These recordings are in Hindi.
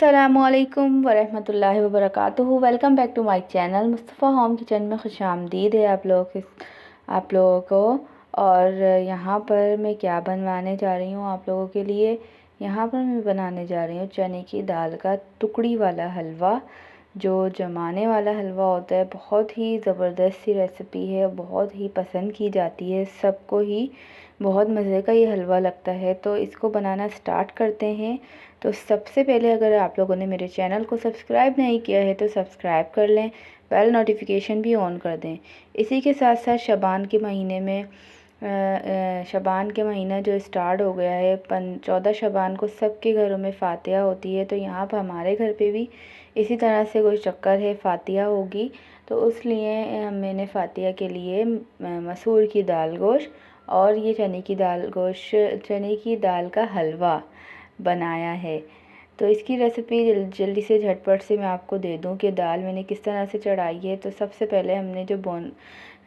अस्सलामुअलैकुम वरहमतुल्लाहि वबरकातुहू। Welcome back to my channel Mustafa home kitchen में खुशामदीद है आप लोगों को। और यहाँ पर मैं क्या बनवाने जा रही हूँ आप लोगों के लिए। यहाँ पर मैं बनाने जा रही हूँ चने की दाल का टुकड़ी वाला हलवा, जो जमाने वाला हलवा होता है। बहुत ही ज़बरदस्त सी रेसिपी है, बहुत ही पसंद की जाती है, सबको ही बहुत मज़े का ये हलवा लगता है। तो इसको बनाना स्टार्ट करते हैं। तो सबसे पहले अगर आप लोगों ने मेरे चैनल को सब्सक्राइब नहीं किया है तो सब्सक्राइब कर लें, बेल नोटिफिकेशन भी ऑन कर दें। इसी के साथ साथ शबान के महीने में शबान के महीना जो स्टार्ट हो गया है, 14 शबान को सबके घरों में फ़ातिहा होती है। तो यहाँ पर हमारे घर पे भी इसी तरह से कोई चक्कर है, फ़ातिहा होगी। तो उसलिए मैंने फ़ातिहा के लिए मसूर की दाल गोश्त और ये चने की दाल का हलवा बनाया है। तो इसकी रेसिपी जल्दी से झटपट से मैं आपको दे दूं कि दाल मैंने किस तरह से चढ़ाई है। तो सबसे पहले हमने जो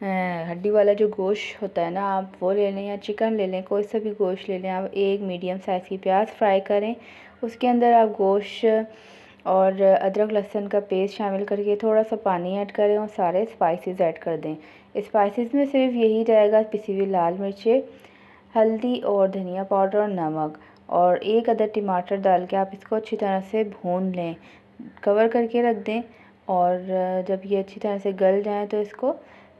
हड्डी वाला जो गोश्त होता है ना, आप वो ले लें या चिकन ले लें, कोई सा भी गोश्त ले लें। आप एक मीडियम साइज़ की प्याज फ्राई करें, उसके अंदर आप गोश्त और अदरक लहसुन का पेस्ट शामिल करके थोड़ा सा पानी ऐड करें और सारे स्पाइसेस ऐड कर दें। स्पाइसेस में सिर्फ यही जाएगा पिसी हुई लाल मिर्चें, हल्दी और धनिया पाउडर और नमक, और एक अदर टमाटर डाल के आप इसको अच्छी तरह से भून लें, कवर करके रख दें। और जब ये अच्छी तरह से गल जाए तो इसको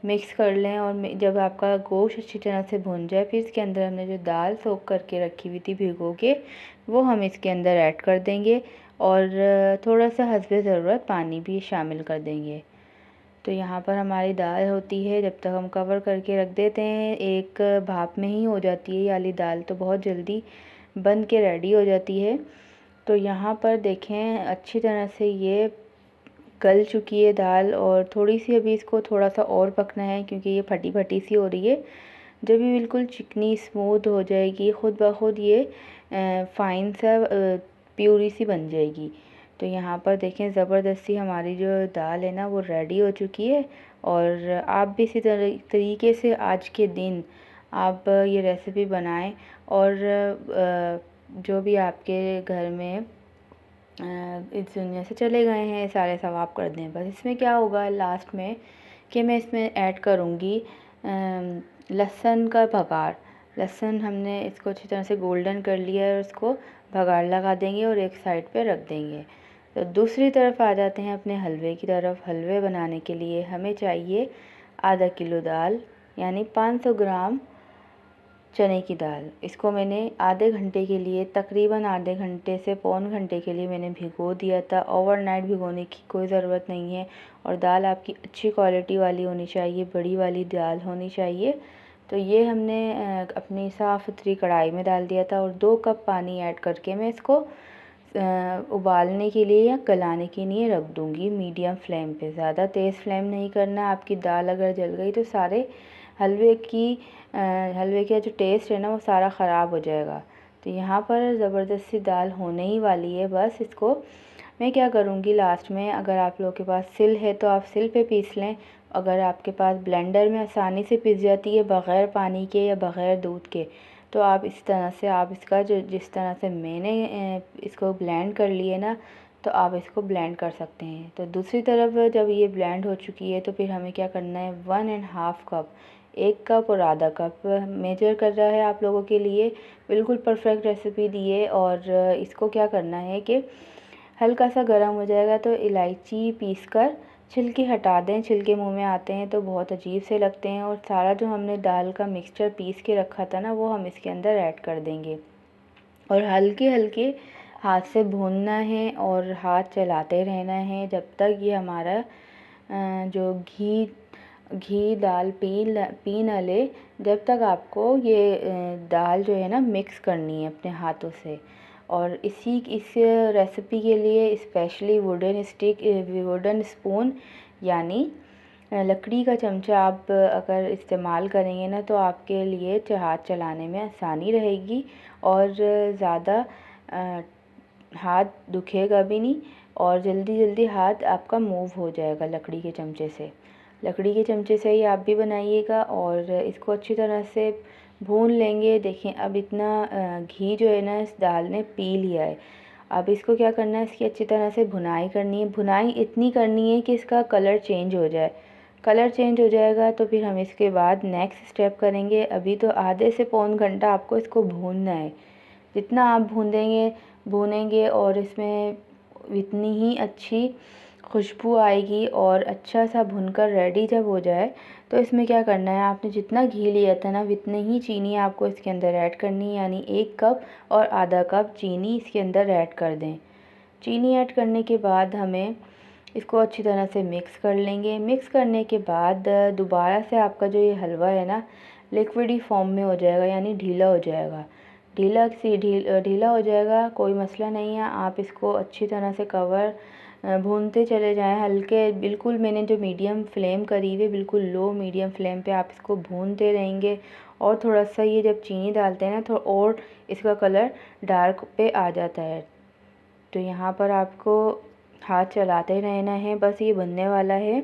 मिक्स कर लें। और जब आपका गोश्त अच्छी तरह से भुन जाए, फिर इसके अंदर हमने जो दाल सोख करके रखी हुई थी भिगो के, वो हम इसके अंदर ऐड कर देंगे और थोड़ा सा हस्बे ज़रूरत पानी भी शामिल कर देंगे। तो यहाँ पर हमारी दाल होती है, जब तक हम कवर करके रख देते हैं, एक भाप में ही हो जाती है ये वाली दाल, तो बहुत जल्दी बन के रेडी हो जाती है। तो यहाँ पर देखें अच्छी तरह से ये गल चुकी है दाल, और थोड़ी सी अभी इसको थोड़ा सा और पकना है क्योंकि ये फटी फटी सी हो रही है। जब ये बिल्कुल चिकनी स्मूथ हो जाएगी, ख़ुद ब खुद ये फाइन सा प्यूरी सी बन जाएगी। तो यहाँ पर देखें ज़बरदस्ती हमारी जो दाल है ना वो रेडी हो चुकी है। और आप भी इसी तरीके से आज के दिन आप ये रेसिपी बनाएं, और जो भी आपके घर में इस दुनिया से चले गए हैं सारे सवाब कर दें। बस इसमें क्या होगा लास्ट में कि मैं इसमें ऐड करूँगी लहसुन का बघार। लहसुन हमने इसको अच्छी तरह से गोल्डन कर लिया है और उसको बघार लगा देंगे और एक साइड पे रख देंगे। तो दूसरी तरफ आ जाते हैं अपने हलवे की तरफ। हलवे बनाने के लिए हमें चाहिए आधा किलो दाल, यानी 500 ग्राम चने की दाल। इसको मैंने आधे घंटे के लिए, तकरीबन आधे घंटे से पौन घंटे के लिए मैंने भिगो दिया था। ओवरनाइट भिगोने की कोई ज़रूरत नहीं है। और दाल आपकी अच्छी क्वालिटी वाली होनी चाहिए, बड़ी वाली दाल होनी चाहिए। तो ये हमने अपनी साफ़ सुथरी कढ़ाई में डाल दिया था और 2 कप पानी ऐड करके मैं इसको उबालने के लिए या गलाने के लिए रख दूँगी मीडियम फ्लेम पे। ज़्यादा तेज़ फ्लेम नहीं करना, आपकी दाल अगर जल गई तो सारे हलवे का जो टेस्ट है ना वो सारा ख़राब हो जाएगा। तो यहाँ पर ज़बरदस्ती दाल होने ही वाली है। बस इसको मैं क्या करूँगी लास्ट में, अगर आप लोगों के पास सिल है तो आप सिल पे पीस लें। अगर आपके पास ब्लेंडर में आसानी से पिस जाती है बग़ैर पानी के या बग़ैर दूध के, तो आप इस तरह से आप इसका जो जिस तरह से मैंने इसको ब्लेंड कर लिए ना, तो आप इसको ब्लेंड कर सकते हैं। तो दूसरी तरफ जब ये ब्लेंड हो चुकी है तो फिर हमें क्या करना है, 1.5 कप, 1 कप और आधा कप मेजर कर रहा है आप लोगों के लिए। बिल्कुल परफेक्ट रेसिपी दी है। और इसको क्या करना है कि हल्का सा गर्म हो जाएगा तो इलायची पीसकर छिलके हटा दें। छिलके मुंह में आते हैं तो बहुत अजीब से लगते हैं। और सारा जो हमने दाल का मिक्सचर पीस के रखा था ना, वो हम इसके अंदर ऐड कर देंगे और हल्के हल्के हाथ से भूनना है और हाथ चलाते रहना है जब तक ये हमारा जो घी दाल पी न ले, जब तक आपको ये दाल जो है ना मिक्स करनी है अपने हाथों से। और इस रेसिपी के लिए स्पेशली वुडन स्पून यानी लकड़ी का चमचा आप अगर इस्तेमाल करेंगे ना, तो आपके लिए हाथ चलाने में आसानी रहेगी और ज़्यादा हाथ दुखेगा भी नहीं और जल्दी जल्दी हाथ आपका मूव हो जाएगा लकड़ी के चमचे से। लकड़ी के चमचे से ही आप भी बनाइएगा और इसको अच्छी तरह से भून लेंगे। देखें अब इतना घी जो है ना इस दाल ने पी लिया है। अब इसको क्या करना है, इसकी अच्छी तरह से भुनाई करनी है। भुनाई इतनी करनी है कि इसका कलर चेंज हो जाए। कलर चेंज हो जाएगा तो फिर हम इसके बाद नेक्स्ट स्टेप करेंगे। अभी तो आधे से पौन घंटा आपको इसको भूनना है। जितना आप भूनेंगे और इसमें इतनी ही अच्छी खुशबू आएगी। और अच्छा सा भुनकर रेडी जब हो जाए तो इसमें क्या करना है, आपने जितना घी लिया था ना उतनी ही चीनी आपको इसके अंदर ऐड करनी है, यानी 1 कप और आधा कप चीनी इसके अंदर ऐड कर दें। चीनी ऐड करने के बाद हमें इसको अच्छी तरह से मिक्स कर लेंगे। मिक्स करने के बाद दोबारा से आपका जो ये हलवा है ना लिक्विडी फॉर्म में हो जाएगा, यानी ढीला हो जाएगा। ढीला हो जाएगा, कोई मसला नहीं है। आप इसको अच्छी तरह से भूनते चले जाएं हल्के, बिल्कुल मैंने जो मीडियम फ्लेम करी हुई है, बिल्कुल लो मीडियम फ्लेम पे आप इसको भूनते रहेंगे। और थोड़ा सा ये जब चीनी डालते हैं ना तो और इसका कलर डार्क पे आ जाता है। तो यहाँ पर आपको हाथ चलाते रहना है, बस ये बनने वाला है।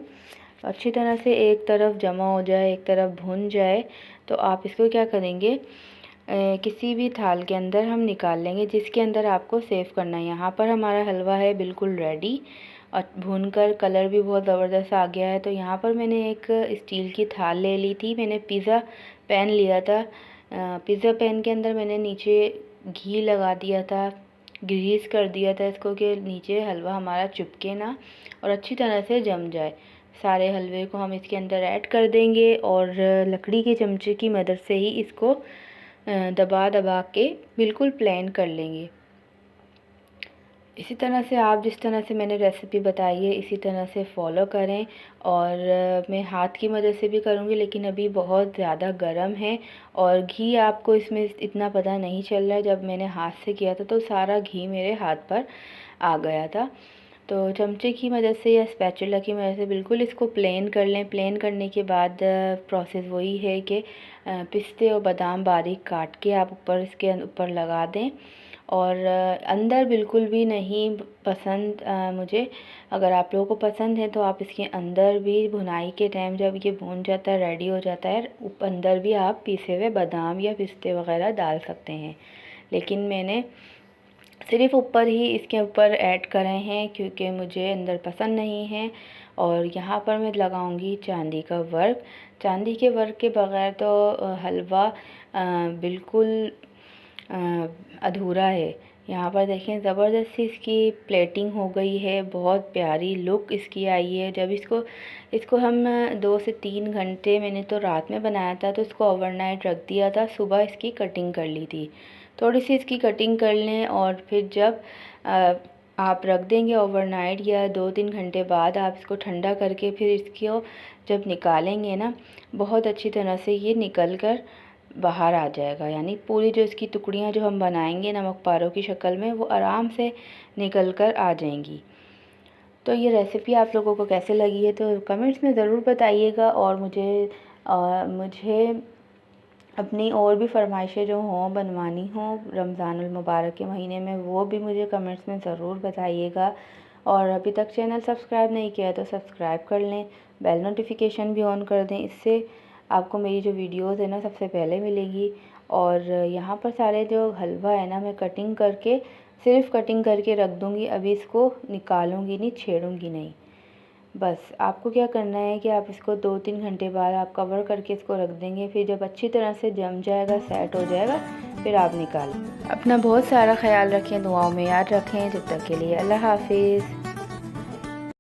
अच्छी तरह से एक तरफ जमा हो जाए, एक तरफ भुन जाए तो आप इसको क्या करेंगे, किसी भी थाल के अंदर हम निकाल लेंगे जिसके अंदर आपको सेव करना है। यहाँ पर हमारा हलवा है बिल्कुल रेडी और भूनकर कलर भी बहुत ज़बरदस्त आ गया है। तो यहाँ पर मैंने एक स्टील की थाल ले ली थी, मैंने पिज़्ज़ा पैन लिया था। पिज़्ज़ा पैन के अंदर मैंने नीचे घी लगा दिया था, ग्रीस कर दिया था इसको कि नीचे हलवा हमारा चिपके ना और अच्छी तरह से जम जाए। सारे हलवे को हम इसके अंदर ऐड कर देंगे और लकड़ी के चमचे की मदद से ही इसको दबा दबा के बिल्कुल प्लेन कर लेंगे। इसी तरह से आप जिस तरह से मैंने रेसिपी बताई है इसी तरह से फॉलो करें। और मैं हाथ की मदद से भी करूँगी, लेकिन अभी बहुत ज़्यादा गर्म है और घी आपको इसमें इतना पता नहीं चल रहा है। जब मैंने हाथ से किया था तो सारा घी मेरे हाथ पर आ गया था। तो चमचे की मदद से या स्पैचुला की मदद से बिल्कुल इसको प्लेन कर लें। प्लेन करने के बाद प्रोसेस वही है कि पिस्ते और बादाम बारीक काट के आप इसके ऊपर लगा दें। और अंदर बिल्कुल भी नहीं पसंद मुझे। अगर आप लोगों को पसंद है तो आप इसके अंदर भी भुनाई के टाइम जब ये भून जाता है, रेडी हो जाता है, अंदर भी आप पिसे हुए बादाम या पिस्ते वगैरह डाल सकते हैं। लेकिन मैंने सिर्फ़ ऊपर ही इसके ऊपर ऐड करे हैं क्योंकि मुझे अंदर पसंद नहीं है। और यहाँ पर मैं लगाऊंगी चांदी का वर्क। चांदी के वर्क के बग़ैर तो हलवा बिल्कुल अधूरा है। यहाँ पर देखें ज़बरदस्त सी इसकी प्लेटिंग हो गई है, बहुत प्यारी लुक इसकी आई है। जब इसको हम 2 से 3 घंटे, मैंने तो रात में बनाया था तो इसको ओवरनाइट रख दिया था, सुबह इसकी कटिंग कर ली थी। थोड़ी सी इसकी कटिंग कर लें और फिर जब आप रख देंगे ओवरनाइट या 2-3 घंटे बाद आप इसको ठंडा करके फिर इसको जब निकालेंगे ना, बहुत अच्छी तरह से ये निकल कर बाहर आ जाएगा। यानी पूरी जो इसकी टुकड़ियाँ जो हम बनाएंगे नमक पारों की शक्ल में, वो आराम से निकल कर आ जाएंगी। तो ये रेसिपी आप लोगों को कैसे लगी है तो कमेंट्स में ज़रूर बताइएगा। और मुझे अपनी और भी फरमाइशें जो हों बनवानी हों रमज़ानुल मुबारक के महीने में, वो भी मुझे कमेंट्स में ज़रूर बताइएगा। और अभी तक चैनल सब्सक्राइब नहीं किया है तो सब्सक्राइब कर लें, बेल नोटिफिकेशन भी ऑन कर दें, इससे आपको मेरी जो वीडियोस है ना सबसे पहले मिलेगी। और यहाँ पर सारे जो हलवा है ना मैं सिर्फ कटिंग करके रख दूँगी, अभी इसको निकालूँगी नहीं, छेड़ूँगी नहीं। बस आपको क्या करना है कि आप इसको 2-3 घंटे बाद आप कवर करके इसको रख देंगे। फिर जब अच्छी तरह से जम जाएगा, सेट हो जाएगा, फिर आप निकालें। अपना बहुत सारा ख्याल रखें, दुआओं में याद रखें। जब तक के लिए अल्लाह हाफिज़।